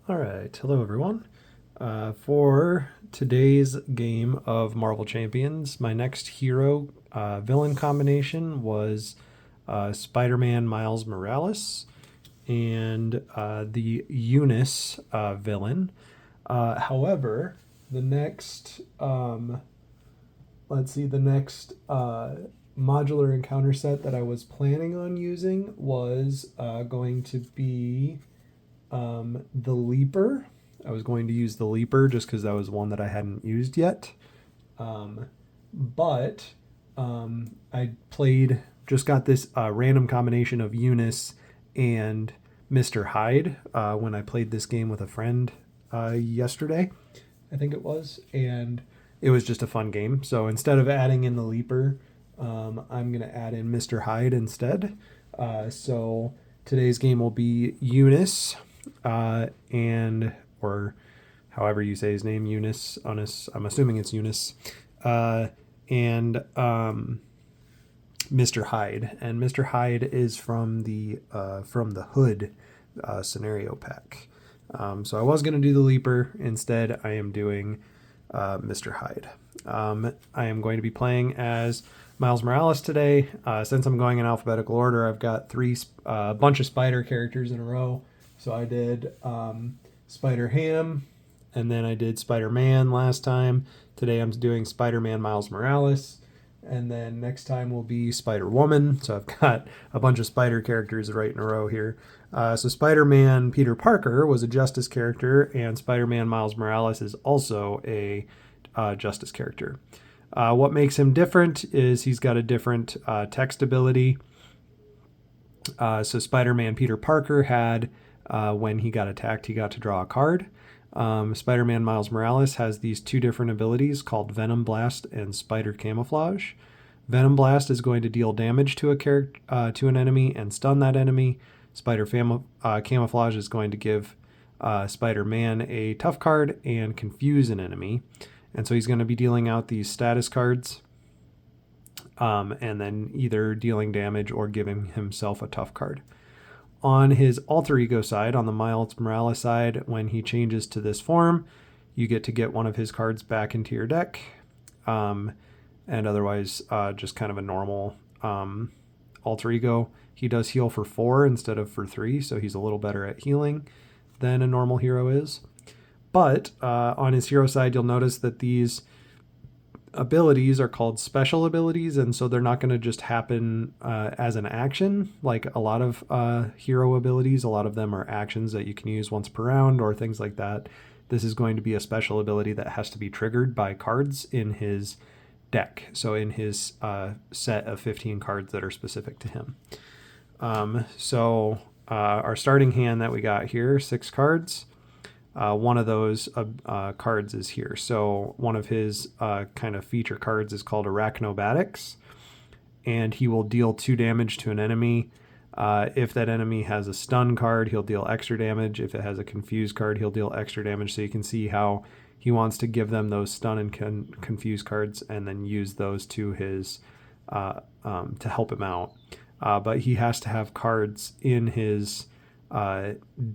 All right, hello everyone. For today's game of Marvel Champions, my next hero villain combination was Spider-Man Miles Morales and the Unus villain. However, the next, the next modular encounter set that I was planning on using was going to be the Leaper. I was going to use the Leaper just because that was one that I hadn't used yet. But I just got this random combination of Unus and Mr. Hyde when I played this game with a friend yesterday, I think it was. And it was just a fun game. So instead of adding in the Leaper, I'm going to add in Mr. Hyde instead. So today's game will be Unus or however you say his name, Unus. I'm assuming it's Unus, and Mr. Hyde, and Mr. Hyde is from the Hood scenario pack. So I was going to do the Leaper. Instead, I am doing Mr. Hyde. I am going to be playing as Miles Morales today. Since I'm going in alphabetical order, I've got a bunch of Spider characters in a row. So I did Spider-Ham, and then I did Spider-Man last time. Today I'm doing Spider-Man Miles Morales, and then next time will be Spider-Woman. So I've got a bunch of Spider characters right in a row here. So Spider-Man Peter Parker was a Justice character, and Spider-Man Miles Morales is also a Justice character. What makes him different is he's got a different text ability. So Spider-Man Peter Parker had, when he got attacked, he got to draw a card. Spider-Man Miles Morales has these two different abilities called Venom Blast and Spider Camouflage. Venom Blast is going to deal damage to to an enemy and stun that enemy. Spider Camouflage is going to give Spider-Man a tough card and confuse an enemy. And so he's going to be dealing out these status cards and then either dealing damage or giving himself a tough card. On his alter ego side, on the Miles Morales side, when he changes to this form, you get to get one of his cards back into your deck. And otherwise, just kind of a normal alter ego. He does heal for 4 instead of for 3, so he's a little better at healing than a normal hero is. But on his hero side, you'll notice that these abilities are called special abilities, and so they're not going to just happen as an action like a lot of hero abilities. A lot of them are actions that you can use once per round or things like that. This is going to be a special ability that has to be triggered by cards in his deck, so in his set of 15 cards that are specific to him. So our starting hand that we got here, 6 cards. One of those cards is here. So one of his kind of feature cards is called Arachnobatics, and he will deal 2 damage to an enemy. If that enemy has a stun card, he'll deal extra damage. If it has a confuse card, he'll deal extra damage. So you can see how he wants to give them those stun and confuse cards and then use those to his to help him out. But he has to have cards in his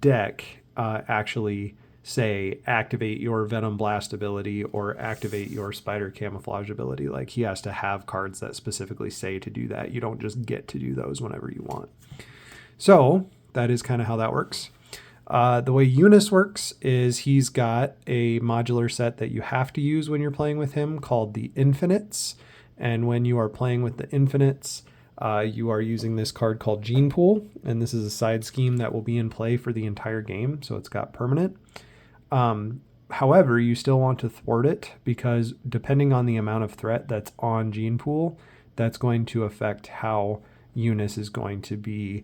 deck actually say activate your Venom Blast ability or activate your Spider Camouflage ability. Like, he has to have cards that specifically say to do that. You don't just get to do those whenever you want. So that is kind of how that works. The way Unus works is he's got a modular set that you have to use when you're playing with him called the Infinites. And when you are playing with the Infinites, you are using this card called Gene Pool, and this is a side scheme that will be in play for the entire game, so it's got permanent. However, you still want to thwart it because depending on the amount of threat that's on Gene Pool, that's going to affect how Unus is going to be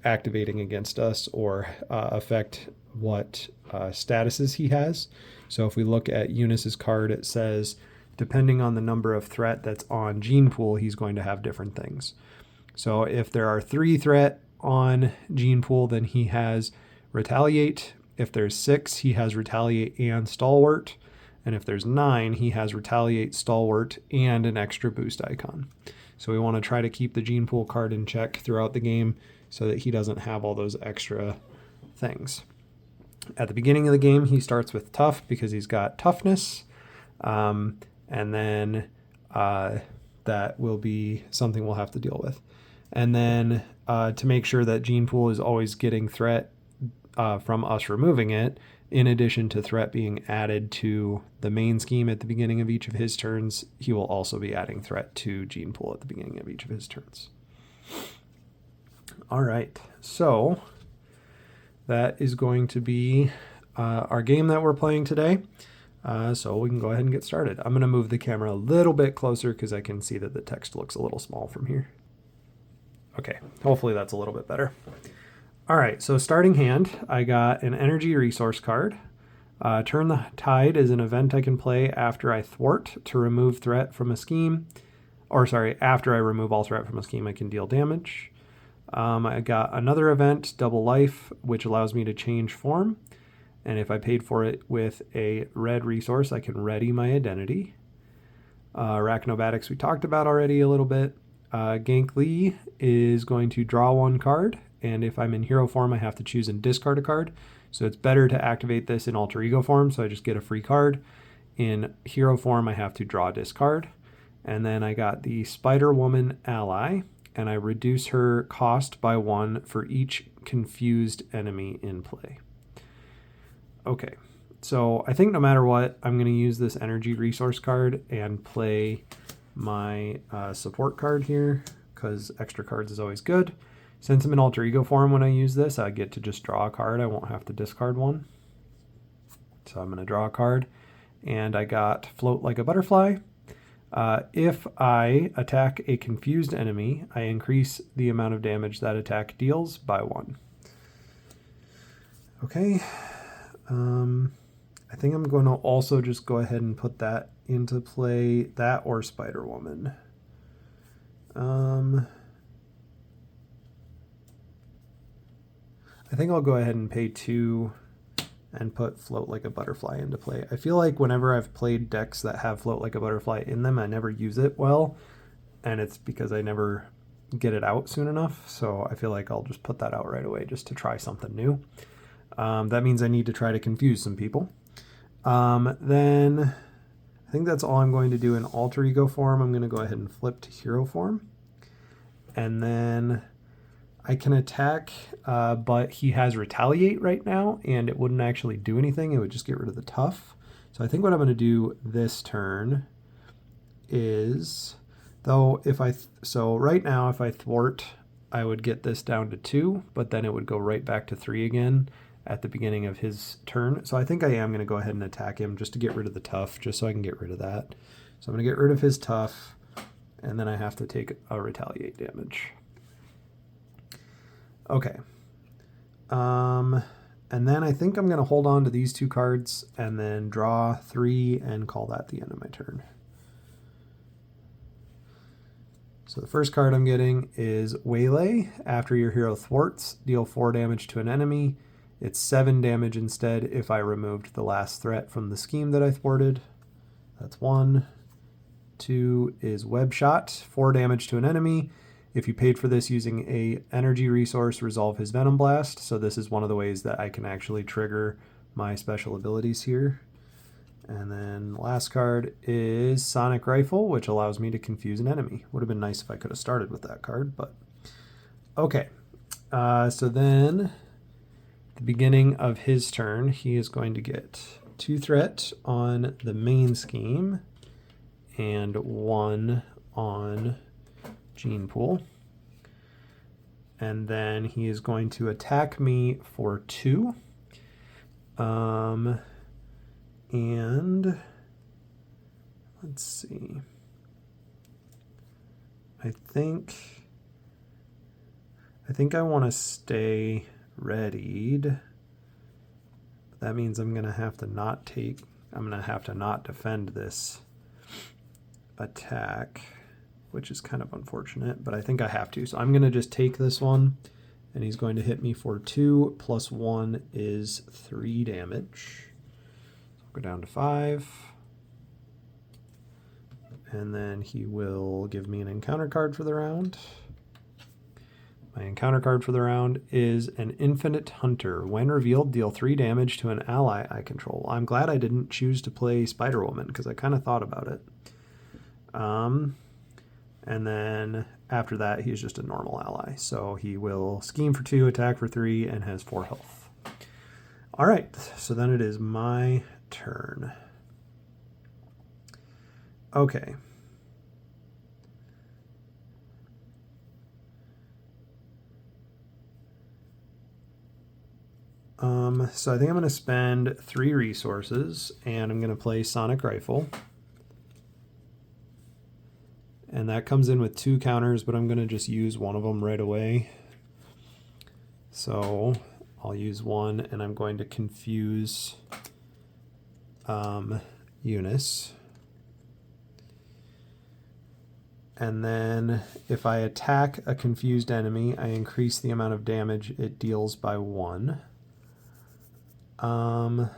activating against us or affect what statuses he has. So if we look at Unus's card, it says depending on the number of threat that's on Gene Pool, he's going to have different things. So if there are 3 threat on Gene Pool, then he has Retaliate. If there's 6, he has Retaliate and Stalwart. And if there's 9, he has Retaliate, Stalwart, and an extra boost icon. So we want to try to keep the Gene Pool card in check throughout the game so that he doesn't have all those extra things. At the beginning of the game, he starts with tough because he's got toughness. And then that will be something we'll have to deal with. And then to make sure that Gene Pool is always getting threat from us removing it, in addition to threat being added to the main scheme at the beginning of each of his turns, he will also be adding threat to Gene Pool at the beginning of each of his turns. All right, so that is going to be our game that we're playing today. So we can go ahead and get started. I'm going to move the camera a little bit closer because I can see that the text looks a little small from here. Okay, hopefully that's a little bit better. All right, so starting hand, I got an energy resource card. Turn the Tide is an event I can play after I thwart to remove threat from a scheme. After I remove all threat from a scheme, I can deal damage. I got another event, Double Life, which allows me to change form. And if I paid for it with a red resource, I can ready my identity. Arachnobatics we talked about already a little bit. Gank Lee is going to draw one card, and if I'm in hero form, I have to choose and discard a card. So it's better to activate this in alter ego form, so I just get a free card. In hero form, I have to draw discard. And then I got the Spider Woman ally, and I reduce her cost by 1 for each confused enemy in play. Okay, so I think no matter what, I'm going to use this energy resource card and play my support card here, because extra cards is always good. Since I'm in alter ego form when I use this, I get to just draw a card. I won't have to discard one. So I'm going to draw a card, and I got Float Like a Butterfly. If I attack a confused enemy, I increase the amount of damage that attack deals by 1. Okay. I think I'm going to also just go ahead and put that into play, that or Spider Woman. I think I'll go ahead and pay 2 and put Float Like a Butterfly into play. I feel like whenever I've played decks that have Float Like a Butterfly in them, I never use it well, and it's because I never get it out soon enough, so I feel like I'll just put that out right away just to try something new. That means I need to try to confuse some people. Then I think that's all I'm going to do in alter ego form. I'm going to go ahead and flip to hero form. And then I can attack, but he has retaliate right now, and it wouldn't actually do anything. It would just get rid of the tough. So I think what I'm going to do this turn is, so right now if I thwart, I would get this down to 2, but then it would go right back to 3 again at the beginning of his turn. So I think I am going to go ahead and attack him just to get rid of the tough, just so I can get rid of that. So I'm going to get rid of his tough, and then I have to take a retaliate damage. Okay. And then I think I'm going to hold on to these 2 cards and then draw 3 and call that the end of my turn. So the first card I'm getting is Waylay. After your hero thwarts, deal 4 damage to an enemy. It's 7 damage instead if I removed the last threat from the scheme that I thwarted. That's 1. 2 is Web Shot, 4 damage to an enemy. If you paid for this using a energy resource, resolve his Venom Blast. So this is one of the ways that I can actually trigger my special abilities here. And then the last card is Sonic Rifle, which allows me to confuse an enemy. Would have been nice if I could have started with that card, but okay. So then the beginning of his turn, he is going to get 2 threat on the main scheme and 1 on Gene Pool. And then he is going to attack me for 2. And let's see. I think I want to stay readied. That means I'm going to have to not defend this attack, which is kind of unfortunate, but I think I have to. So I'm going to just take this one, and he's going to hit me for 2 plus 1 is 3 damage. So I'll go down to 5. And then he will give me an encounter card for the round. My encounter card for the round is an Infinite Hunter. When revealed, deal 3 damage to an ally I control. I'm glad I didn't choose to play Spider-Woman because I kind of thought about it. And then after that, he's just a normal ally. So he will scheme for 2, attack for 3, and has 4 health. All right, so then it is my turn. Okay. So I think I'm going to spend 3 resources, and I'm going to play Sonic Rifle. And that comes in with 2 counters, but I'm going to just use one of them right away. So I'll use one, and I'm going to confuse Unus. And then if I attack a confused enemy, I increase the amount of damage it deals by 1. I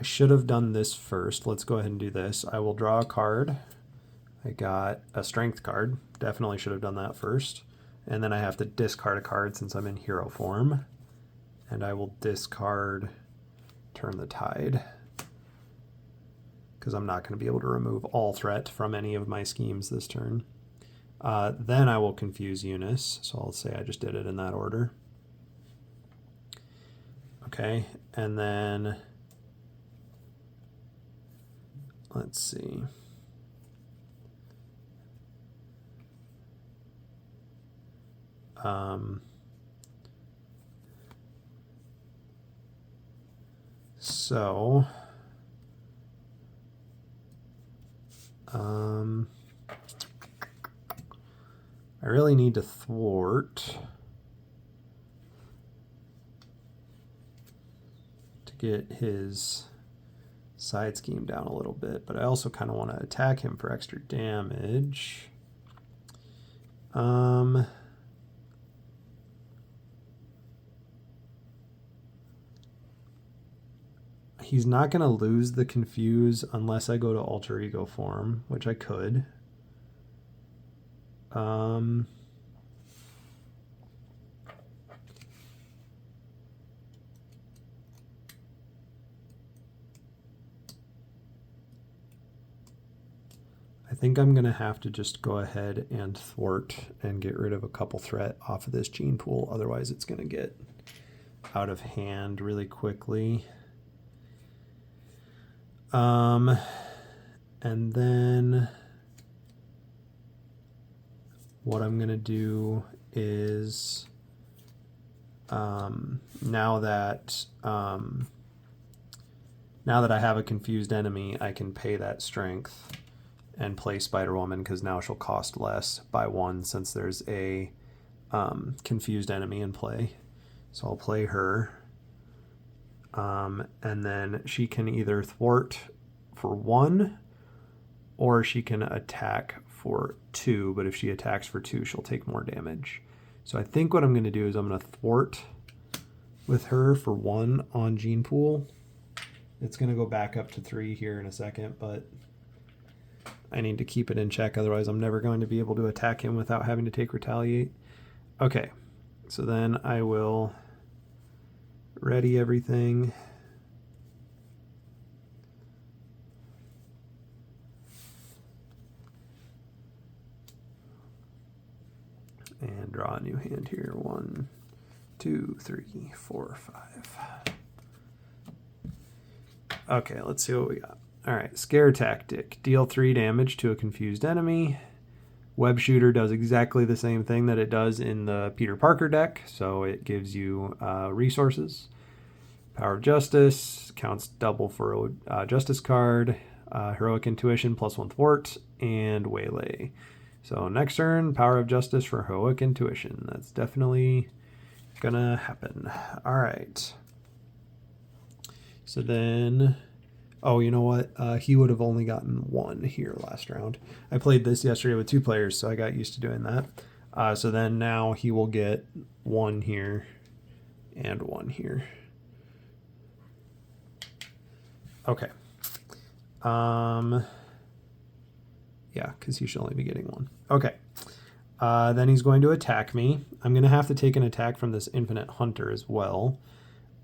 should have done this first. Let's go ahead and do this. I will draw a card. I got a strength card. Definitely should have done that first. And then I have to discard a card since I'm in hero form. And I will discard Turn the Tide, because I'm not going to be able to remove all threat from any of my schemes this turn. Then I will confuse Unus, so I'll say I just did it in that order. Okay, and then let's see. So I really need to thwart to get his side scheme down a little bit, but I also kind of want to attack him for extra damage. He's not going to lose the confuse unless I go to alter ego form, which I could. I think I'm going to have to just go ahead and thwart and get rid of a couple threat off of this gene pool. Otherwise, it's going to get out of hand really quickly. And then what I'm going to do is now that I have a confused enemy, I can pay that strength and play Spider-Woman, because now she'll cost less by 1 since there's a confused enemy in play. So I'll play her. And then she can either thwart for 1 or she can attack for 2, but if she attacks for 2, she'll take more damage. So I think what I'm going to do is I'm going to thwart with her for 1 on Gene Pool. It's going to go back up to 3 here in a second, but I need to keep it in check, otherwise I'm never going to be able to attack him without having to take Retaliate. Okay, so then I will ready everything. And draw a new hand here. 1, 2, 3, 4, 5. Okay, let's see what we got. All right, Scare Tactic. Deal 3 damage to a confused enemy. Web Shooter does exactly the same thing that it does in the Peter Parker deck, so it gives you resources. Power of Justice counts double for a Justice card. Heroic Intuition +1 thwart, and Waylay. So next turn, Power of Justice for Heroic Intuition. That's definitely gonna happen. All right. So then, oh, you know what? He would have only gotten 1 here last round. I played this yesterday with 2 players, so I got used to doing that. So then now he will get 1 here and 1 here. Okay. Yeah, because he should only be getting one. Okay. Then he's going to attack me. I'm going to have to take an attack from this Infinite Hunter as well.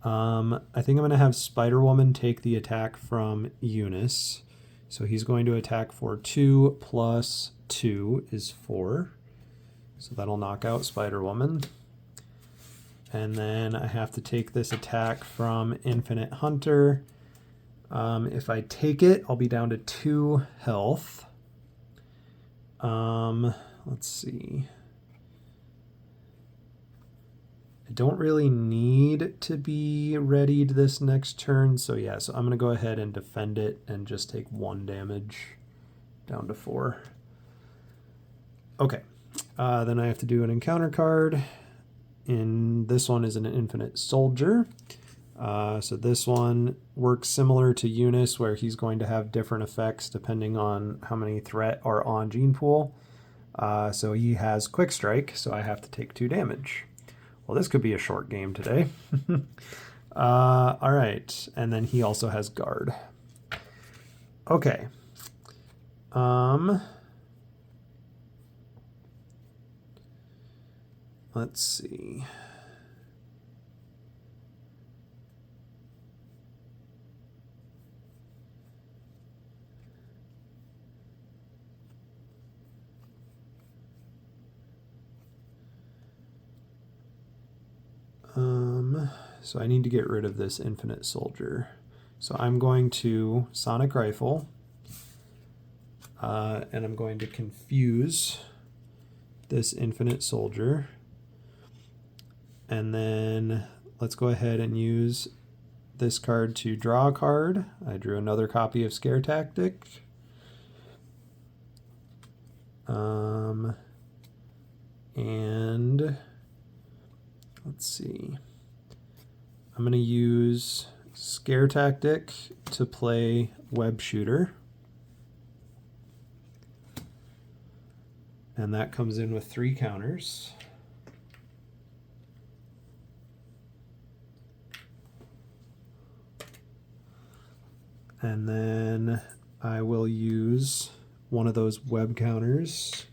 I think I'm going to have Spider-Woman take the attack from Unus. So he's going to attack for 2 plus 2 is 4. So that'll knock out Spider-Woman. And then I have to take this attack from Infinite Hunter. If I take it, I'll be down to 2 health. Let's see. I don't really need to be readied this next turn, so yeah, so I'm going to go ahead and defend it and just take 1 damage down to 4. Okay, then I have to do an encounter card. This one is an Infinite Soldier. So this one works similar to Unus, where he's going to have different effects depending on how many threat are on Gene Pool. So he has Quick Strike, so I have to take 2 damage. Well, this could be a short game today. All right, and then he also has Guard. Okay. Let's see. So I need to get rid of this Infinite Soldier. So I'm going to Sonic Rifle, and I'm going to confuse this Infinite Soldier. And then let's go ahead and use this card to draw a card. I drew another copy of Scare Tactic. And let's see. I'm going to use Scare Tactic to play Web Shooter. And that comes in with 3 counters. And then I will use one of those web counters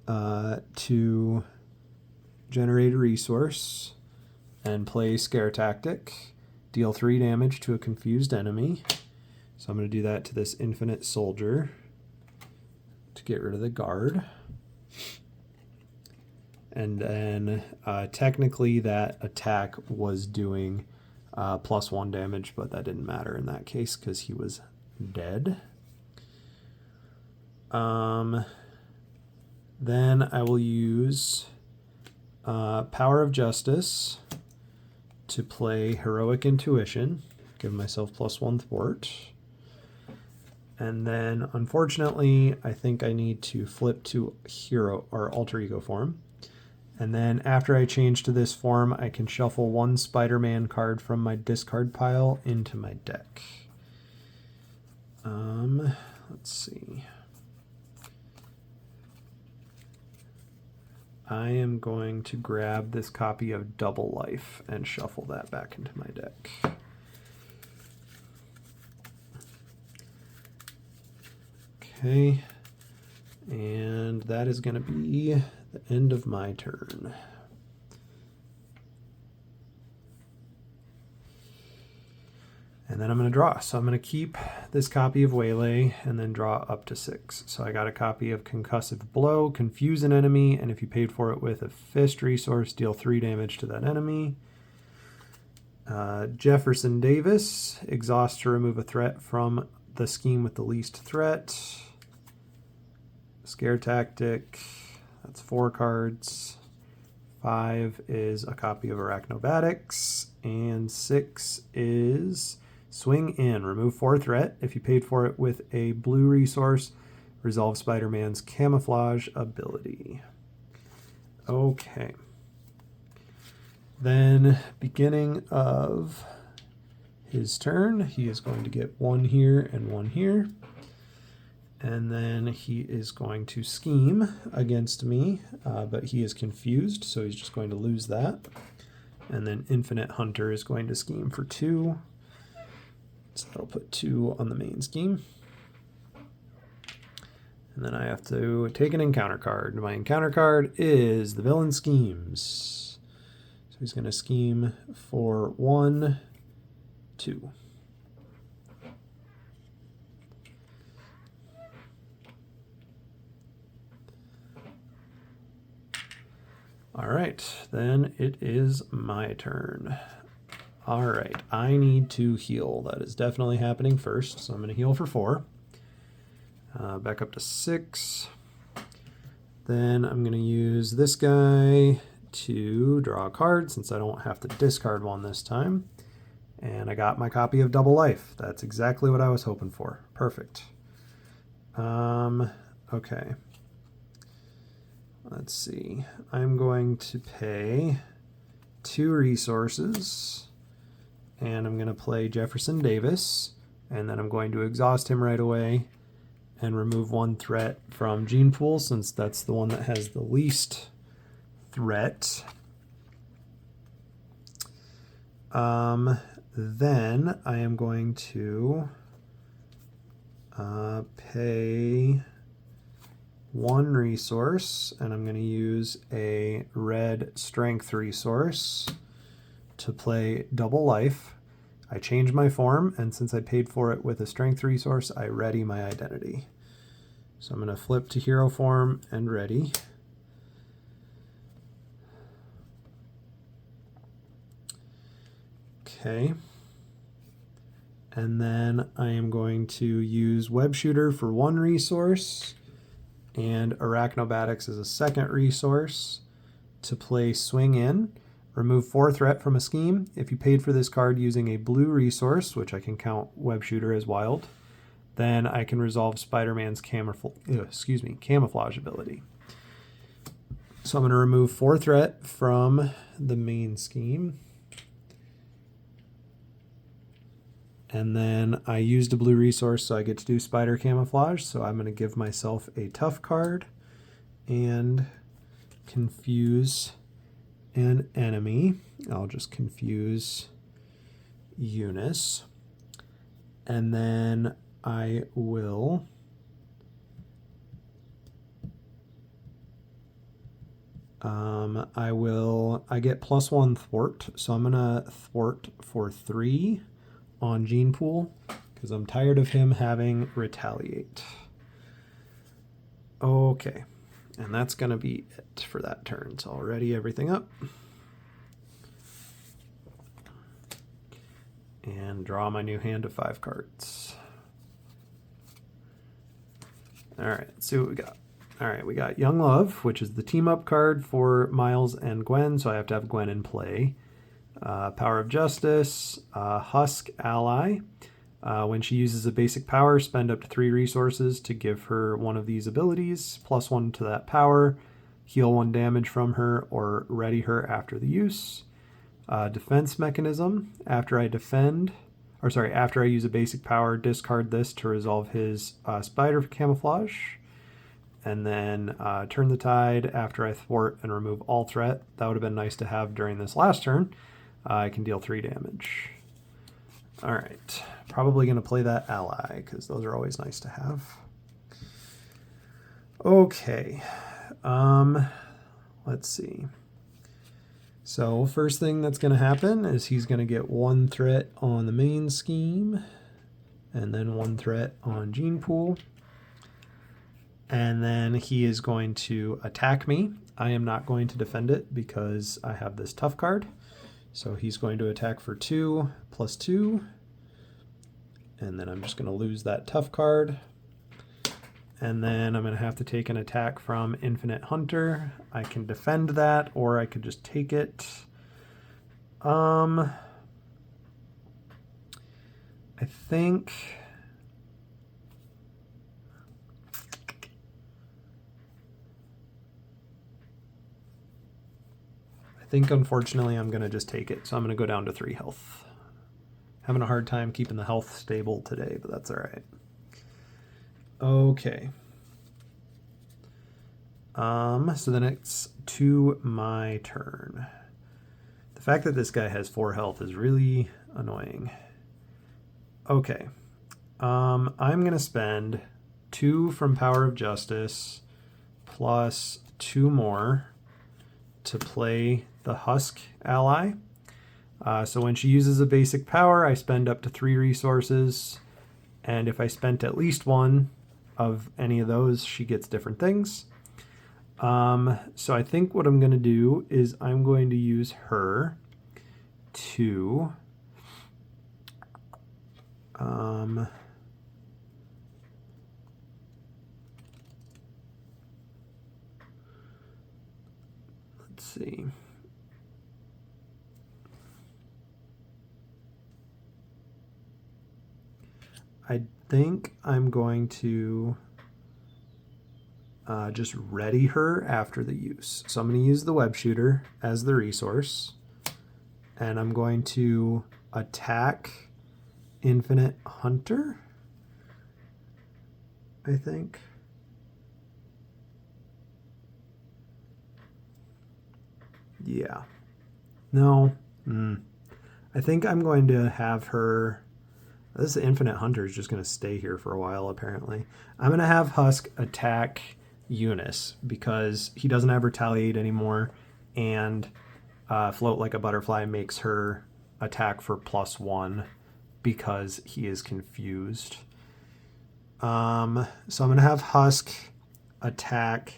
to generate a resource and play Scare Tactic. Deal 3 damage to a confused enemy. So I'm going to do that to this Infinite Soldier to get rid of the Guard. And then technically that attack was doing +1 damage, but that didn't matter in that case because he was dead. Then I will use Power of Justice to play Heroic Intuition, give myself +1 thwart. And then, unfortunately, I think I need to flip to hero or alter ego form. And then after I change to this form, I can shuffle 1 Spider-Man card from my discard pile into my deck. Let's see. I am going to grab this copy of Double Life and shuffle that back into my deck. Okay, and that is going to be the end of my turn. And then I'm going to draw. So I'm going to keep this copy of Waylay and then draw up to 6. So I got a copy of Concussive Blow, confuse an enemy, and if you paid for it with a fist resource, deal 3 damage to that enemy. Jefferson Davis, exhaust to remove a threat from the scheme with the least threat. Scare Tactic, that's 4 cards. 5 is a copy of Arachnobatics, and 6 is Swing In. Remove 4 threat. If you paid for it with a blue resource, resolve Spider-Man's camouflage ability. Okay. Then, beginning of his turn, he is going to get 1 here and 1 here. And then he is going to scheme against me, but he is confused, so he's just going to lose that. And then Infinite Hunter is going to scheme for 2. So that'll put 2 on the main scheme. And then I have to take an encounter card. My encounter card is the Villain Schemes. So he's going to scheme for 1, 2. All right, then it is my turn. All right, I need to heal. That is definitely happening first, so I'm going to heal for 4. Back up to 6. Then I'm going to use this guy to draw a card since I don't have to discard one this time. And I got my copy of Double Life. That's exactly what I was hoping for. Perfect. Okay. Let's see. I'm going to pay 2 resources. And I'm going to play Jefferson Davis. And then I'm going to exhaust him right away and remove 1 threat from Gene Pool since that's the one that has the least threat. Then I am going to pay 1 resource, and I'm going to use a red strength resource to play Double Life. I change my form, and since I paid for it with a strength resource, I ready my identity. So I'm going to flip to hero form and ready. Okay. And then I am going to use Web Shooter for 1 resource and Arachnobatics as a 2nd resource to play Swing In. Remove 4 threat from a scheme. If you paid for this card using a blue resource, which I can count Web Shooter as wild, then I can resolve Spider-Man's camouflage ability. So I'm going to remove 4 threat from the main scheme. And then I used a blue resource, so I get to do Spider Camouflage. So I'm going to give myself a tough card and confuse an enemy. I'll just confuse Unus. And then I will I get +1 thwart, so I'm gonna thwart for 3 on Gene Pool because I'm tired of him having retaliate. Okay, and that's gonna be it for that turn. So I'll ready everything up and draw my new hand of 5 cards. All right, let's see what we got. All right, we got Young Love, which is the team up card for Miles and Gwen, so I have to have Gwen in play. Power of Justice, Husk Ally. When she uses a basic power, spend up to 3 resources to give her one of these abilities, +1 to that power, heal 1 damage from her, or ready her after the use. Defense Mechanism. After I use a basic power, discard this to resolve his Spider Camouflage. And then Turn the Tide. After I thwart and remove all threat. That would have been nice to have during this last turn. I can deal 3 damage. All right, probably going to play that ally because those are always nice to have. Okay, let's see. So first thing that's going to happen is he's going to get 1 threat on the main scheme and then 1 threat on Gene Pool. And then he is going to attack me. I am not going to defend it because I have this tough card. So he's going to attack for 2 +2. And then I'm just going to lose that tough card. And then I'm going to have to take an attack from Infinite Hunter. I can defend that, or I could just take it. I think unfortunately I'm going to just take it. So I'm going to go down to 3 health. Having a hard time keeping the health stable today, but that's all right. Okay. So then it's to my turn. The fact that this guy has 4 health is really annoying. Okay. I'm going to spend 2 from Power of Justice plus 2 more to play the Husk ally. So when she uses a basic power, I spend up to 3 resources. And if I spent at least 1 of any of those, she gets different things. So I think what I'm going to do is I'm going to use her to let's see. I think I'm going to just ready her after the use. So I'm going to use the web shooter as the resource, and I'm going to attack Infinite Hunter, I think. Yeah. No. I think I'm going to have her... This Infinite Hunter is just going to stay here for a while, apparently. I'm going to have Husk attack Unus because he doesn't have Retaliate anymore, and Float Like a Butterfly makes her attack for +1 because he is confused. So I'm going to have Husk attack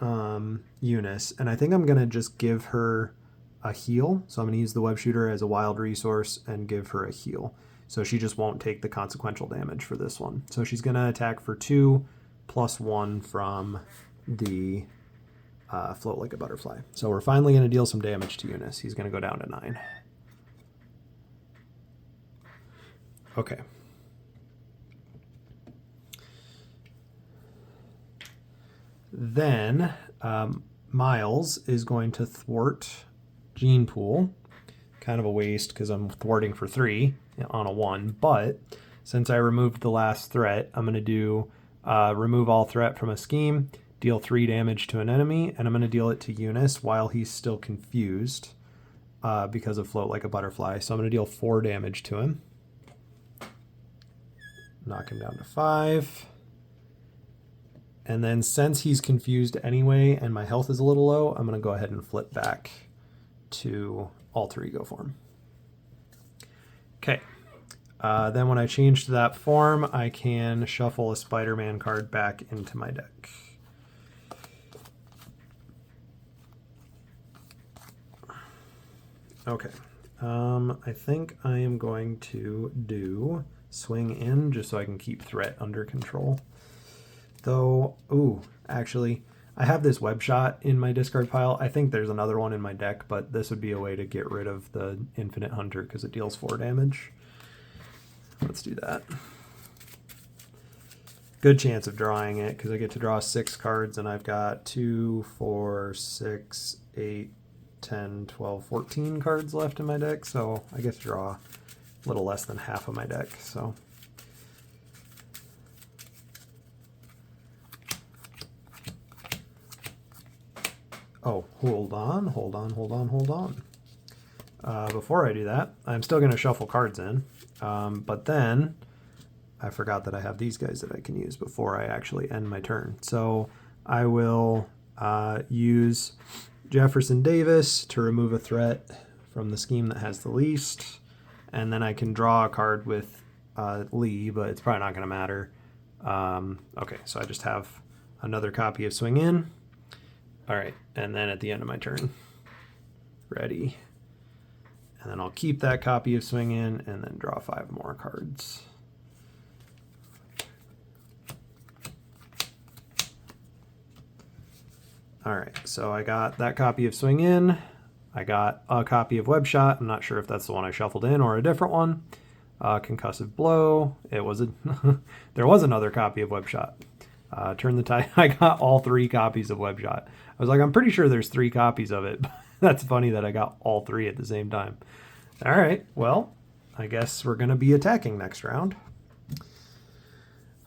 Unus, and I think I'm going to just give her a heal. So I'm going to use the web shooter as a wild resource and give her a heal. So she just won't take the consequential damage for this one. So she's going to attack for 2 plus 1 from the Float Like a Butterfly. So we're finally going to deal some damage to Unus. He's going to go down to 9. Okay. Then Miles is going to thwart Gene Pool. Kind of a waste because I'm thwarting for 3 on a 1, but since I removed the last threat, I'm going to do remove all threat from a scheme, deal 3 damage to an enemy, and I'm going to deal it to Unus while he's still confused because of Float Like a Butterfly. So I'm going to deal 4 damage to him. Knock him down to 5. And then since he's confused anyway and my health is a little low, I'm going to go ahead and flip back to Alter Ego form. Okay. Then when I change to that form, I can shuffle a Spider-Man card back into my deck. Okay. I think I am going to do Swing In just so I can keep threat under control. Though, actually, I have this web shot in my discard pile. I think there's another one in my deck, but this would be a way to get rid of the Infinite Hunter because it deals 4 damage. Let's do that. Good chance of drawing it because I get to draw 6 cards and I've got 2, 4, 6, 8, 10, 12, 14 cards left in my deck. So I get to draw a little less than half of my deck. So oh, hold on. Before I do that, I'm still going to shuffle cards in, but then I forgot that I have these guys that I can use before I actually end my turn. So I will use Jefferson Davis to remove a threat from the scheme that has the least, and then I can draw a card with Lee, but it's probably not going to matter. Okay, so I just have another copy of Swing In. All right, and then at the end of my turn, ready. And then I'll keep that copy of Swing In and then draw 5 more cards. All right, so I got that copy of Swing In. I got a copy of Web Shot. I'm not sure if that's the one I shuffled in or a different one. Concussive Blow. It was there was another copy of Web Shot. Turn the Tide. I got all 3 copies of Web Shot. I was like, I'm pretty sure there's 3 copies of it. That's funny that I got all 3 at the same time. All right, well, I guess we're going to be attacking next round.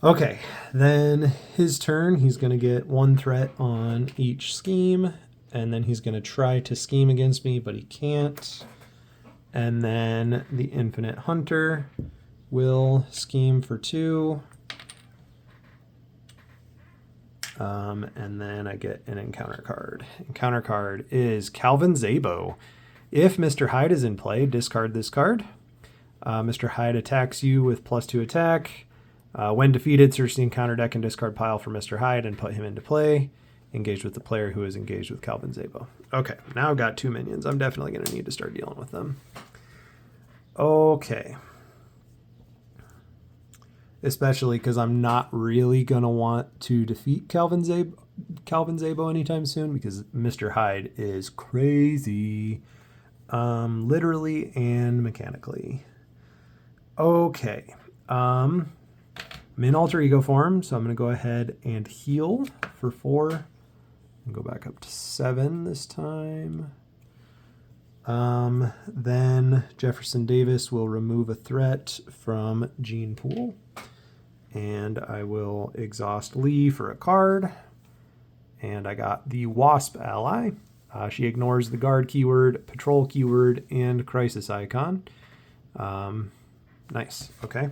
Okay, then his turn, he's going to get 1 threat on each scheme, and then he's going to try to scheme against me, but he can't. And then the Infinite Hunter will scheme for 2. And then I get an encounter card. Encounter card is Calvin Zabo. If Mr. Hyde is in play, discard this card. Mr. Hyde attacks you with +2 attack. When defeated, search the encounter deck and discard pile for Mr. Hyde and put him into play. Engage with the player who is engaged with Calvin Zabo. Okay, now I've got 2 minions. I'm definitely going to need to start dealing with them. Okay. Especially because I'm not really going to want to defeat Calvin Zabo anytime soon, because Mr. Hyde is crazy. Literally and mechanically. Okay. I'm in alter ego form, so I'm going to go ahead and heal for 4. And go back up to 7 this time. Then Jefferson Davis will remove a threat from Gene Pool. And I will exhaust Lee for a card. And I got the Wasp ally. She ignores the guard keyword, patrol keyword, and crisis icon. Nice. Okay.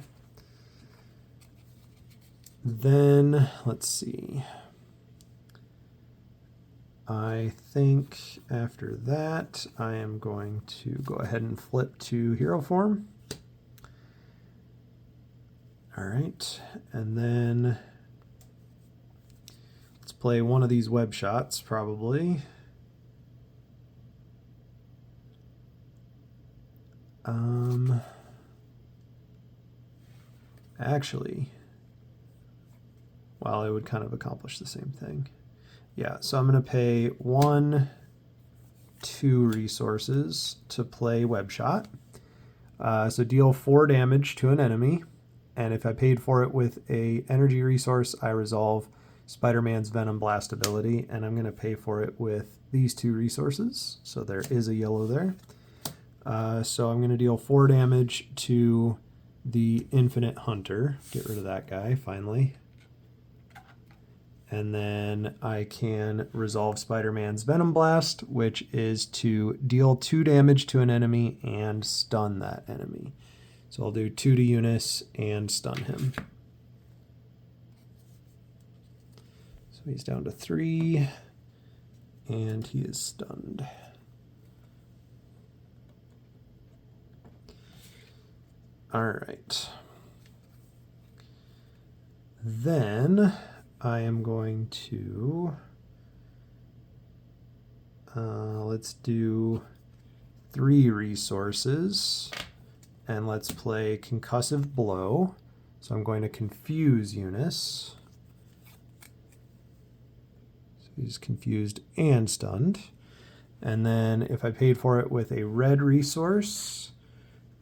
Then, let's see. I think after that, I am going to go ahead and flip to hero form. All right. And then let's play one of these web shots, probably. Actually, well, it would kind of accomplish the same thing. Yeah, so I'm going to pay 1, 2 resources to play web shot. So deal 4 damage to an enemy, and if I paid for it with a energy resource, I resolve Spider-Man's Venom Blast ability, and I'm going to pay for it with these 2 resources. So there is a yellow there. So I'm going to deal 4 damage to the Infinite Hunter. Get rid of that guy, finally. And then I can resolve Spider-Man's Venom Blast, which is to deal 2 damage to an enemy and stun that enemy. So I'll do 2 to Unus and stun him. So he's down to 3, and he is stunned. All right. Then I am going to, let's do 3 resources, and let's play Concussive Blow. So I'm going to confuse Unus. So he's confused and stunned. And then if I paid for it with a red resource,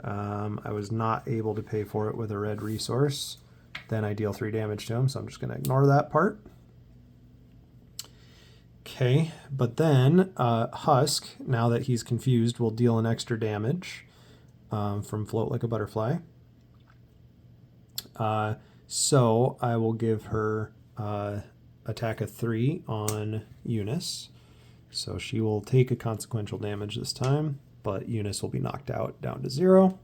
I was not able to pay for it with a red resource. Then I deal 3 damage to him, so I'm just going to ignore that part. Okay, but then Husk, now that he's confused, will deal an extra damage from Float Like a Butterfly. So I will give her attack of 3 on Unus. So she will take a consequential damage this time, but Unus will be knocked out down to 0.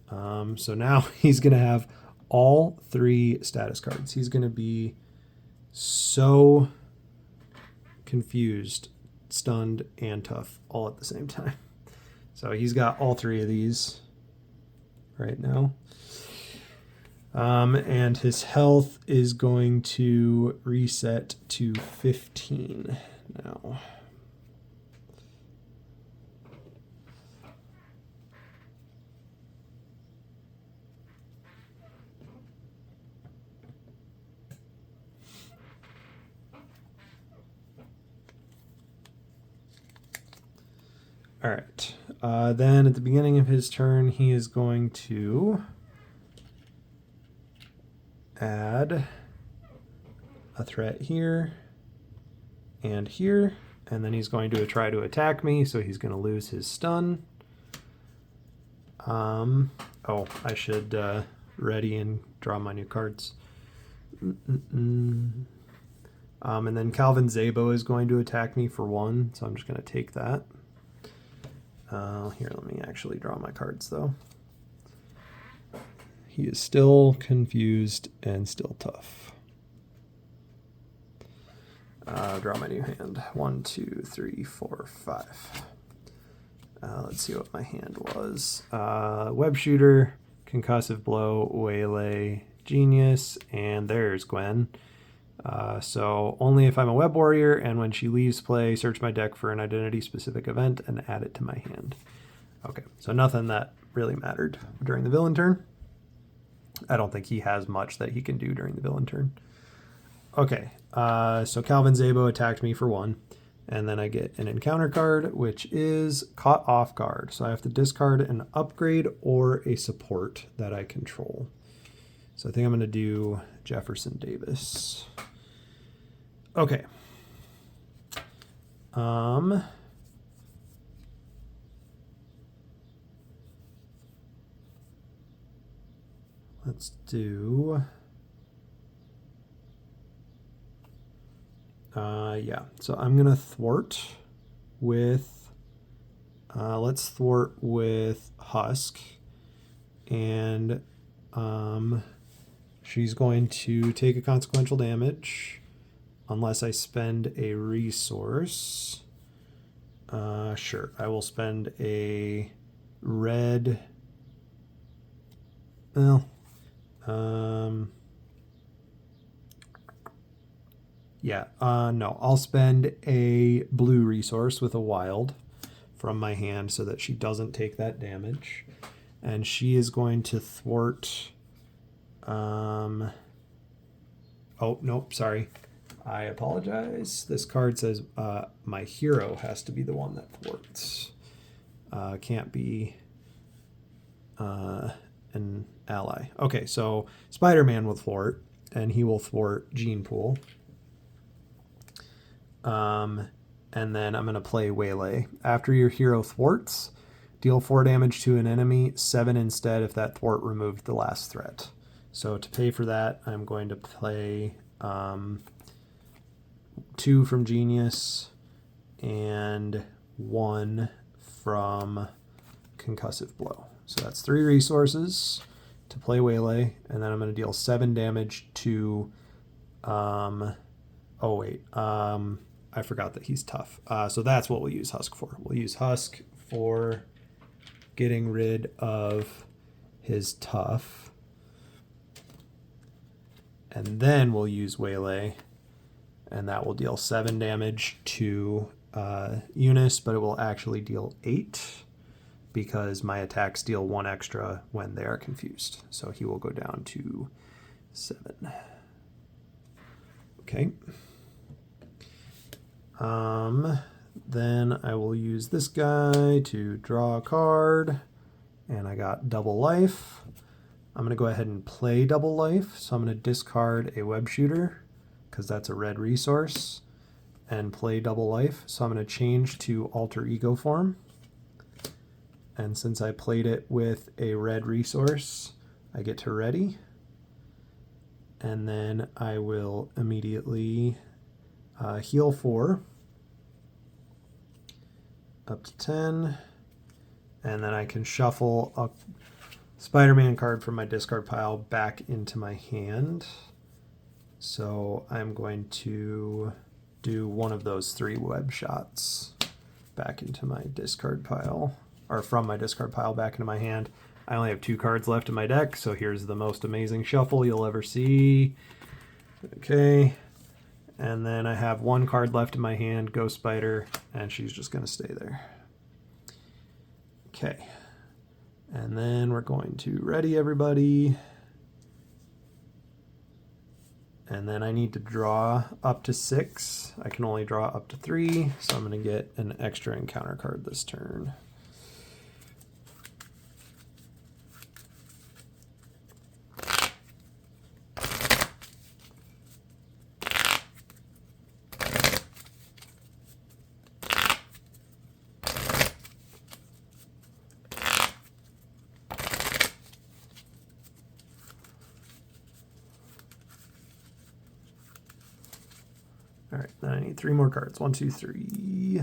So now he's going to have all 3 status cards. He's going to be so confused, stunned, and tough all at the same time. So he's got all 3 of these right now. And his health is going to reset to 15 now. All right. Then at the beginning of his turn, he is going to add a threat here and here, and then he's going to try to attack me, so he's going to lose his stun. Oh, I should ready and draw my new cards. And then Calvin Zabo is going to attack me for 1, so I'm just going to take that. Here, let me actually draw my cards, though. He is still confused and still tough. Draw my new hand. 1, 2, 3, 4, 5. Let's see what my hand was. Web Shooter, Concussive Blow, Waylay, Genius, and there's Gwen. So only if I'm a Web Warrior, and when she leaves play, search my deck for an identity-specific event and add it to my hand. Okay, so nothing that really mattered during the villain turn. I don't think he has much that he can do during the villain turn. Okay, so Calvin Zabo attacked me for 1. And then I get an encounter card, which is Caught Off Guard. So I have to discard an upgrade or a support that I control. So I think I'm going to do Jefferson Davis. Okay. Let's do... yeah, so I'm going to thwart with, let's thwart with Husk. And she's going to take a consequential damage unless I spend a resource. Sure, I will spend a red, well, yeah, no, I'll spend a blue resource with a wild from my hand so that she doesn't take that damage. And she is going to thwart, oh, nope, sorry. I apologize. This card says my hero has to be the one that thwarts. Can't be an ally. Okay, so Spider-Man will thwart, and he will thwart Gene Pool. And then I'm going to play Waylay. After your hero thwarts, deal 4 damage to an enemy, 7 instead if that thwart removed the last threat. So to pay for that, I'm going to play 2 from Genius and 1 from Concussive Blow. So that's 3 resources to play Waylay, and then I'm going to deal 7 damage to... oh, wait. I forgot that he's tough. So that's what we'll use Husk for. We'll use Husk for getting rid of his tough. And then we'll use Waylay, and that will deal 7 damage to Unus, but it will actually deal 8 because my attacks deal 1 extra when they are confused. So he will go down to 7. Okay. Then I will use this guy to draw a card, and I got double life. I'm going to go ahead and play double life, so I'm going to discard a Web Shooter, because that's a red resource, and play double life. So I'm going to change to Alter Ego form, and since I played it with a red resource, I get to ready, and then I will immediately heal 4 up to 10, and then I can shuffle a Spider-Man card from my discard pile back into my hand. So I'm going to do one of those 3 web shots back into my discard pile, or from my discard pile back into my hand. I only have 2 cards left in my deck, so here's the most amazing shuffle you'll ever see. Okay. And then I have 1 card left in my hand, Ghost Spider, and she's just going to stay there. Okay. And then we're going to ready everybody. And then I need to draw up to 6. I can only draw up to 3, so I'm going to get an extra encounter card this turn. All right, then I need 3 more cards. 1, 2, 3.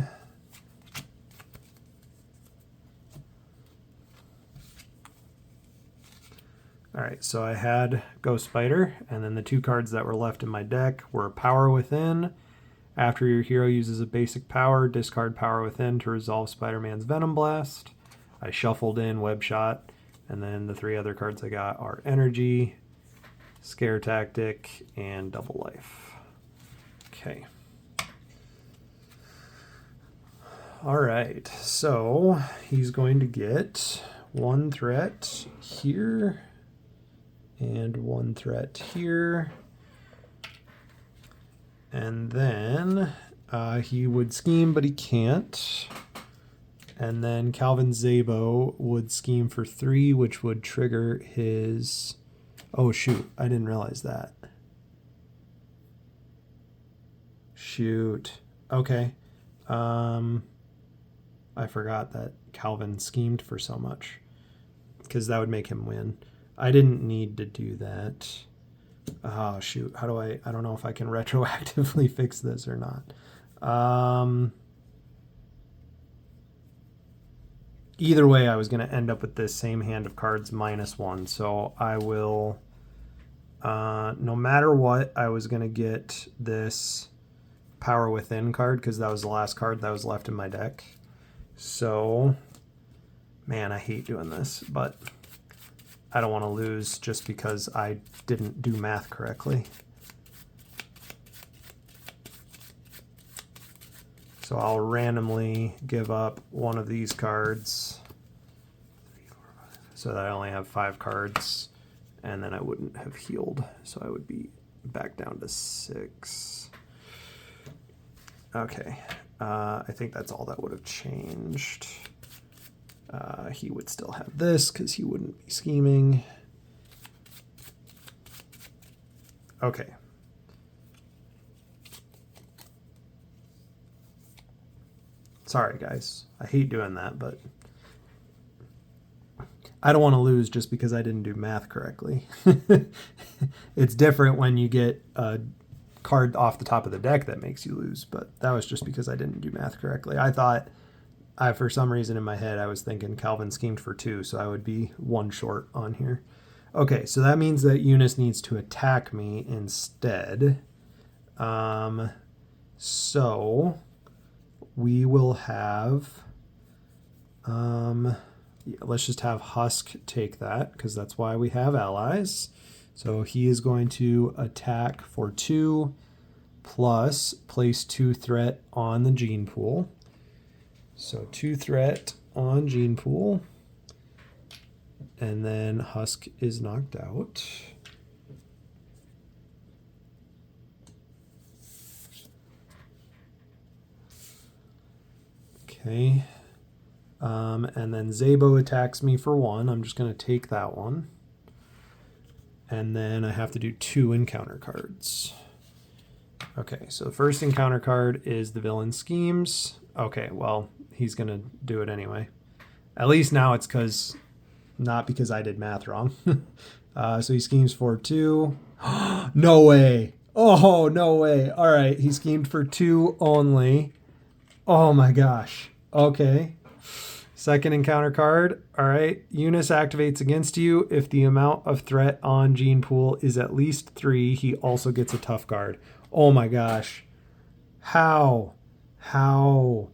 All right, so I had Ghost Spider, and then the 2 cards that were left in my deck were Power Within After your hero uses a basic power, discard power within to resolve Spider-Man's Venom Blast. I shuffled in Web Shot, and then the 3 other cards I got are Energy, Scare Tactic, and Double Life. Okay. All right, so he's going to get 1 threat here and 1 threat here. And then he would scheme, but he can't. And then Calvin Zabo would scheme for 3, which would trigger his... Oh, shoot. I didn't realize that. Shoot. Okay. I forgot that Calvin schemed for so much, because that would make him win. I didn't need to do that. Oh, shoot. How do I don't know if I can retroactively fix this or not. Either way, I was going to end up with this same hand of cards -1. So I will, no matter what, I was going to get this Power Within card because that was the last card that was left in my deck. So, man, I hate doing this, but I don't want to lose just because I didn't do math correctly. So I'll randomly give up one of these cards so that I only have 5 cards, and then I wouldn't have healed. So I would be back down to 6. Okay, I think that's all that would have changed. He would still have this because he wouldn't be scheming. Okay. Sorry, guys. I hate doing that, but I don't want to lose just because I didn't do math correctly. It's different when you get a card off the top of the deck that makes you lose, but that was just because I didn't do math correctly. I thought, for some reason in my head, I was thinking Calvin schemed for 2, so I would be 1 short on here. Okay, so that means that Unus needs to attack me instead. So we will have, let's just have Husk take that, because that's why we have allies. So he is going to attack for 2, plus place 2 threat on the gene pool. So 2 threat on gene pool. And then Husk is knocked out. Okay. And then Zabo attacks me for 1. I'm just going to take that one. And then I have to do 2 encounter cards. Okay, so the first encounter card is the Villain Schemes. Okay, well, he's going to do it anyway. At least now it's not because I did math wrong. So he schemes for 2. No way. Oh, no way. All right, he schemed for 2 only. Oh my gosh. Okay. Second encounter card. All right. Unus activates against you. If the amount of threat on gene pool is at least 3, he also gets a tough card. Oh my gosh. How? Oh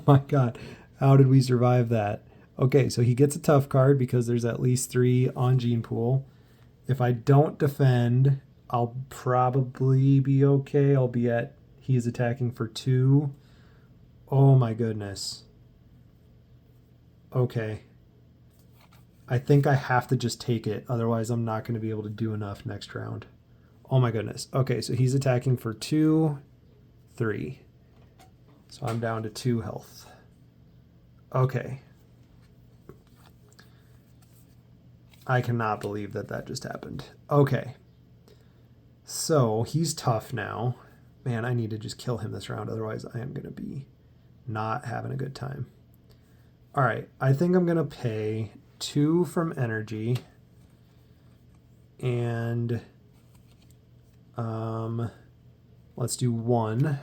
my God. How did we survive that? Okay, so he gets a tough card because there's at least 3 on gene pool. If I don't defend, I'll probably be okay. He's attacking for 2. Oh my goodness. Okay. I think I have to just take it. Otherwise, I'm not going to be able to do enough next round. Oh my goodness. Okay, so he's attacking for 2, 3. So I'm down to 2 health. Okay. I cannot believe that just happened. Okay. So he's tough now. Man, I need to just kill him this round. Otherwise, I am going to be not having a good time. All right. I think I'm going to pay 2 from energy. And let's do 1.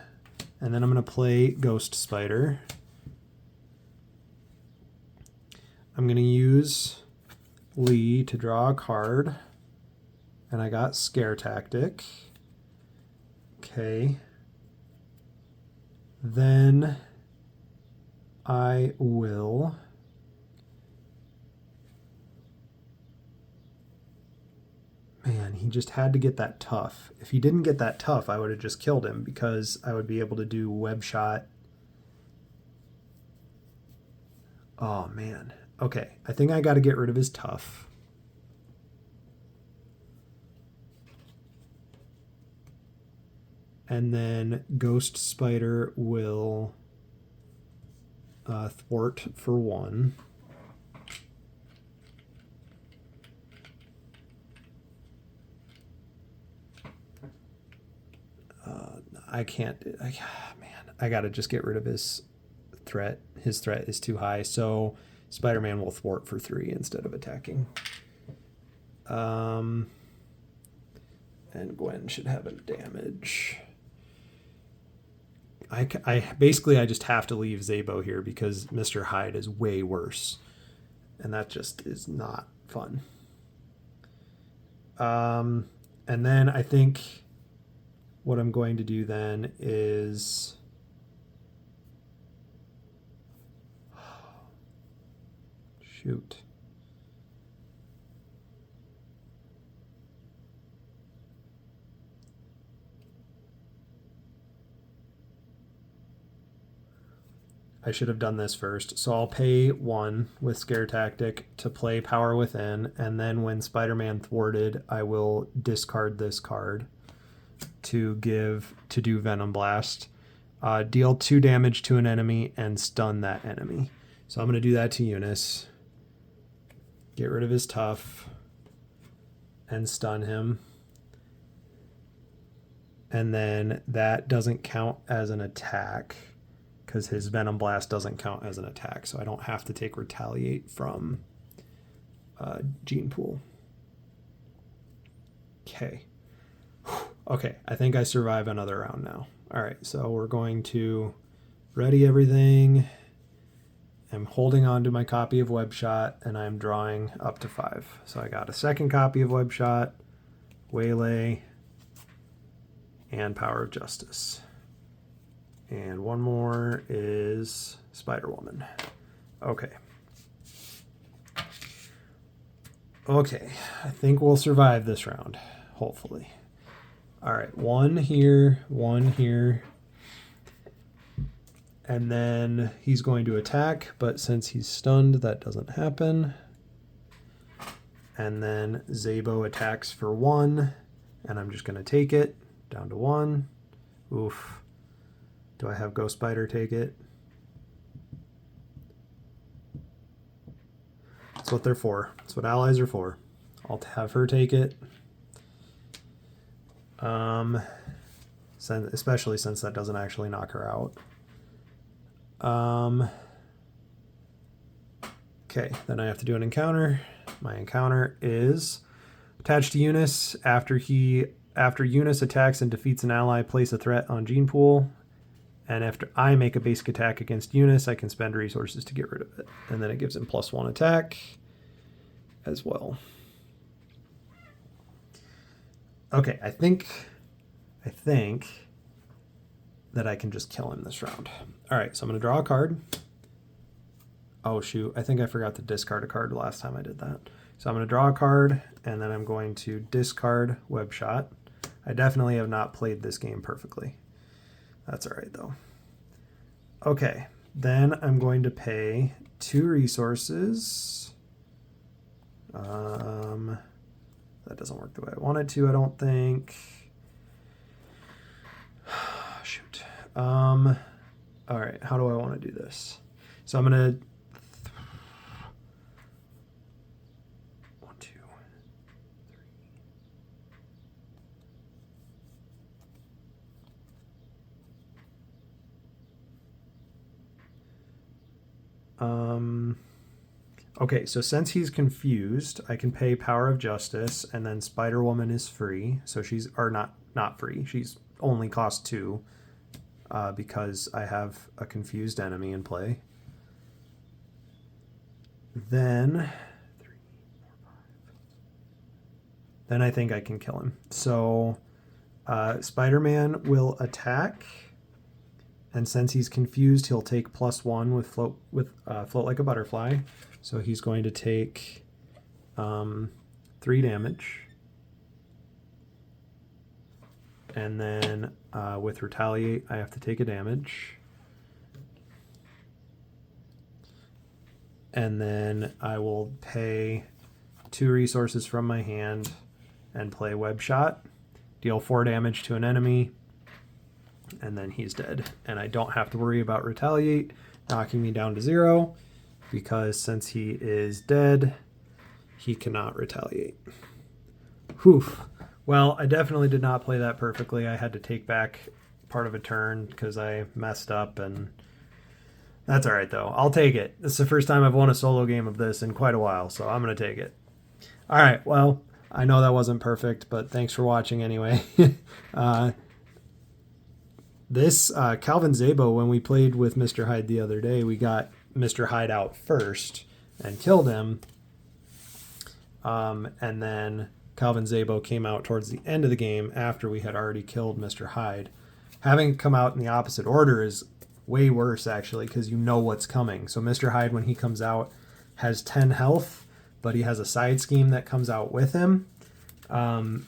And then I'm going to play Ghost Spider. I'm going to use Lee to draw a card. And I got Scare Tactic. Okay. Then I will... Man, he just had to get that tough. If he didn't get that tough, I would have just killed him because I would be able to do web shot. Oh, man. Okay, I think I got to get rid of his tough. And then Ghost Spider will thwart for 1. I can't. Man, I got to just get rid of his threat. His threat is too high, so Spider-Man will thwart for 3 instead of attacking. And Gwen should have a damage. I basically I just have to leave Zabo here because Mr. Hyde is way worse, and that just is not fun. And then I think what I'm going to do then is shoot. I should have done this first. So I'll pay 1 with Scare Tactic to play Power Within, and then when Spider-Man thwarted, I will discard this card to do Venom Blast. Deal 2 damage to an enemy and stun that enemy. So I'm going to do that to Unus. Get rid of his tough and stun him. And then that doesn't count as an attack because his Venom Blast doesn't count as an attack. So I don't have to take Retaliate from Gene Pool. Okay. Okay, I think I survive another round now. All right, so we're going to ready everything. I'm holding on to my copy of Web Shot, and I'm drawing up to 5. So I got a second copy of Web Shot, Waylay, and Power of Justice. And one more is Spider-Woman. Okay. Okay, I think we'll survive this round, hopefully. All right, 1 here, 1 here. And then he's going to attack, but since he's stunned, that doesn't happen. And then Zabo attacks for 1, and I'm just going to take it down to 1. Oof. Do I have Ghost Spider take it? That's what they're for. That's what allies are for. I'll have her take it. Especially since that doesn't actually knock her out. Okay, then I have to do an encounter. My encounter is attached to Unus. After Unus attacks and defeats an ally, place a threat on Gene Pool. And after I make a basic attack against Unus, I can spend resources to get rid of it. And then it gives him +1 attack as well. Okay, I think that I can just kill him this round. All right, so I'm going to draw a card. Oh, shoot. I think I forgot to discard a card last time I did that. So I'm going to draw a card, and then I'm going to discard Web Shot. I definitely have not played this game perfectly. That's all right, though. Okay, then I'm going to pay 2 resources. That doesn't work the way I want it to, I don't think. Shoot. All right, how do I want to do this? So I'm going to... 1, 2, 3. Okay, so since he's confused, I can pay Power of Justice, and then Spider-Woman is free. So she's, or not free, she's only cost 2 because I have a confused enemy in play. Then, 3, 4, 5. Then I think I can kill him. So Spider-Man will attack, And since he's confused, he'll take +1 with float like a butterfly. So he's going to take 3 damage. And then with retaliate, I have to take a damage. And then I will pay 2 resources from my hand and play web shot. Deal 4 damage to an enemy. And then he's dead. And I don't have to worry about retaliate knocking me down to 0, because since he is dead, he cannot retaliate. Whew. Well, I definitely did not play that perfectly. I had to take back part of a turn because I messed up, and that's all right, though. I'll take it. This is the first time I've won a solo game of this in quite a while, so I'm going to take it. All right, well, I know that wasn't perfect, but thanks for watching anyway. This Calvin Zabo, when we played with Mr. Hyde the other day, we got Mr. Hyde out first and killed him. And then Calvin Zabo came out towards the end of the game after we had already killed Mr. Hyde. Having come out in the opposite order is way worse, actually, because you know what's coming. So Mr. Hyde, when he comes out, has 10 health, but he has a side scheme that comes out with him. And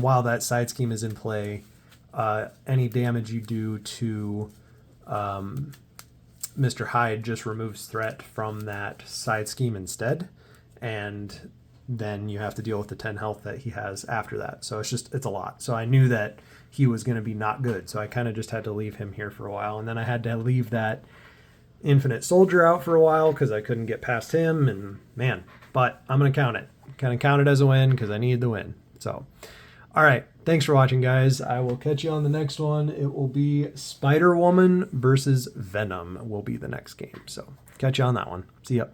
while that side scheme is in play, any damage you do to Mr. Hyde just removes threat from that side scheme instead, and then you have to deal with the 10 health that he has after that. So it's a lot. So I knew that he was going to be not good, so I kind of just had to leave him here for a while, and then I had to leave that Infinite Soldier out for a while because I couldn't get past him, and man, but I'm going to count it. Kind of count it as a win because I needed the win. So, all right. Thanks for watching, guys. I will catch you on the next one. It will be Spider-Woman versus Venom will be the next game. So, catch you on that one. See ya.